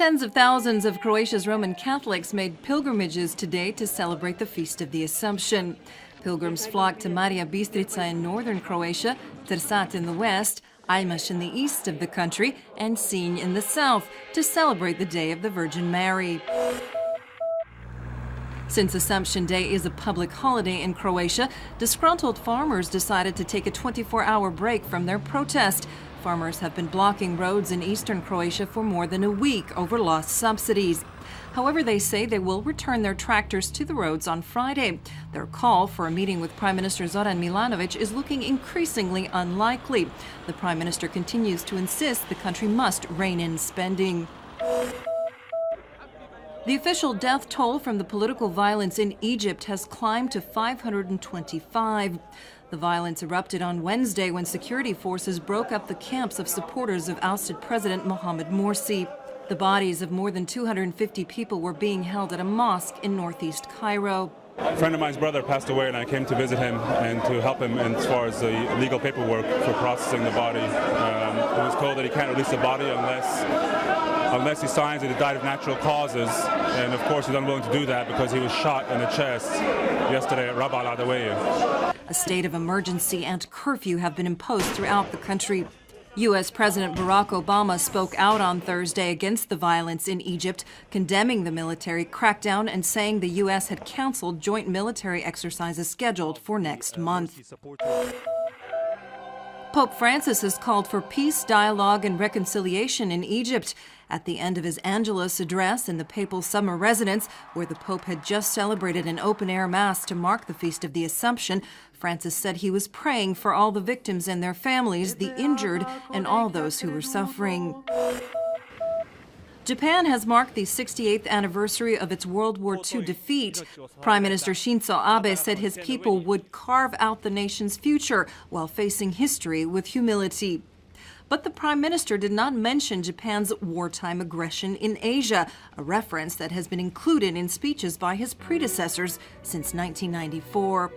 Tens of thousands of Croatia's Roman Catholics made pilgrimages today to celebrate the Feast of the Assumption. Pilgrims flocked to Marija Bistrica in northern Croatia, Trsat in the west, Ajmaš in the east of the country, and Sinj in the south to celebrate the Day of the Virgin Mary. Since Assumption Day is a public holiday in Croatia, disgruntled farmers decided to take a 24-hour break from their protest. Farmers have been blocking roads in eastern Croatia for more than a week over lost subsidies. However, they say they will return their tractors to the roads on Friday. Their call for a meeting with Prime Minister Zoran Milanovic is looking increasingly unlikely. The Prime Minister continues to insist the country must rein in spending. The official death toll from the political violence in Egypt has climbed to 525. The violence erupted on Wednesday when security forces broke up the camps of supporters of ousted President Mohamed Morsi. The bodies of more than 250 people were being held at a mosque in northeast Cairo. A friend of mine's brother passed away, and I came to visit him and to help him as far as the legal paperwork for processing the body. He was told that he can't release the body unless he signs that he died of natural causes, and of course he's unwilling to do that because he was shot in the chest yesterday at Rabaa al-Adawiya. A state of emergency and curfew have been imposed throughout the country. U.S. President Barack Obama spoke out on Thursday against the violence in Egypt, condemning the military crackdown and saying the U.S. had canceled joint military exercises scheduled for next month. Pope Francis has called for peace, dialogue, and reconciliation in Egypt. At the end of his Angelus address in the papal summer residence, where the Pope had just celebrated an open-air mass to mark the Feast of the Assumption, Francis said he was praying for all the victims and their families, the injured, and all those who were suffering. Japan has marked the 68th anniversary of its World War II defeat. Prime Minister Shinzo Abe said his people would carve out the nation's future while facing history with humility. But the Prime Minister did not mention Japan's wartime aggression in Asia, a reference that has been included in speeches by his predecessors since 1994.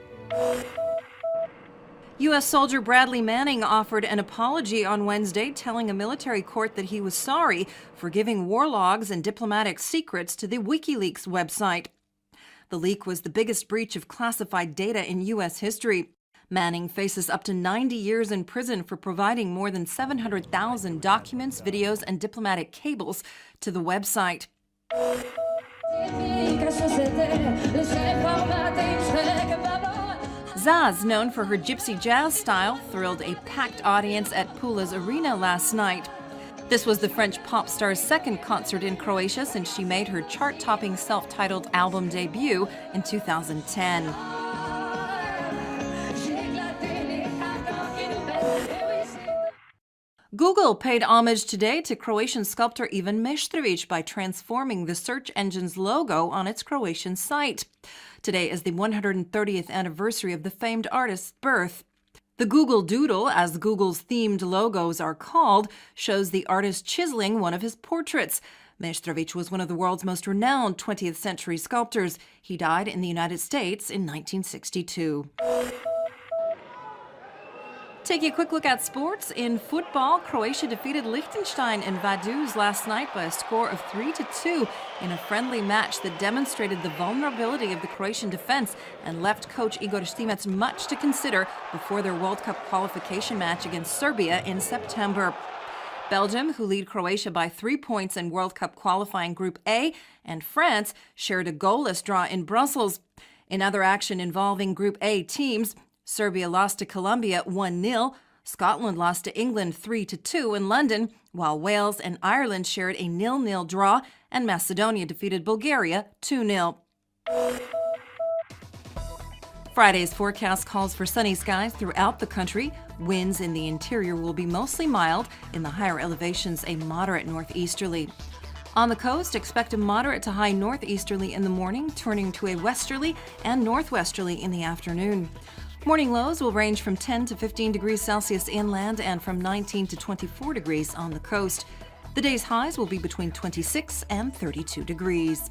U.S. soldier Bradley Manning offered an apology on Wednesday, telling a military court that he was sorry for giving war logs and diplomatic secrets to the WikiLeaks website. The leak was the biggest breach of classified data in U.S. history. Manning faces up to 90 years in prison for providing more than 700,000 documents, videos, and diplomatic cables to the website. Zaz, known for her gypsy jazz style, thrilled a packed audience at Pula's Arena last night. This was the French pop star's second concert in Croatia since she made her chart-topping self-titled album debut in 2010. Google paid homage today to Croatian sculptor Ivan Meštrović by transforming the search engine's logo on its Croatian site. Today is the 130th anniversary of the famed artist's birth. The Google Doodle, as Google's themed logos are called, shows the artist chiseling one of his portraits. Meštrović was one of the world's most renowned 20th century sculptors. He died in the United States in 1962. Taking a quick look at sports. In football, Croatia defeated Liechtenstein in Vaduz last night by a score of 3-2 in a friendly match that demonstrated the vulnerability of the Croatian defense and left coach Igor Stimac much to consider before their World Cup qualification match against Serbia in September. Belgium, who lead Croatia by 3 points in World Cup qualifying Group A, and France shared a goalless draw in Brussels. In other action involving Group A teams, Serbia lost to Colombia 1-0, Scotland lost to England 3-2 in London, while Wales and Ireland shared a 0-0 draw, and Macedonia defeated Bulgaria 2-0. Friday's forecast calls for sunny skies throughout the country. Winds in the interior will be mostly mild, in the higher elevations a moderate northeasterly. On the coast, expect a moderate to high northeasterly in the morning, turning to a westerly and northwesterly in the afternoon. Morning lows will range from 10 to 15 degrees Celsius inland and from 19 to 24 degrees on the coast. The day's highs will be between 26 and 32 degrees.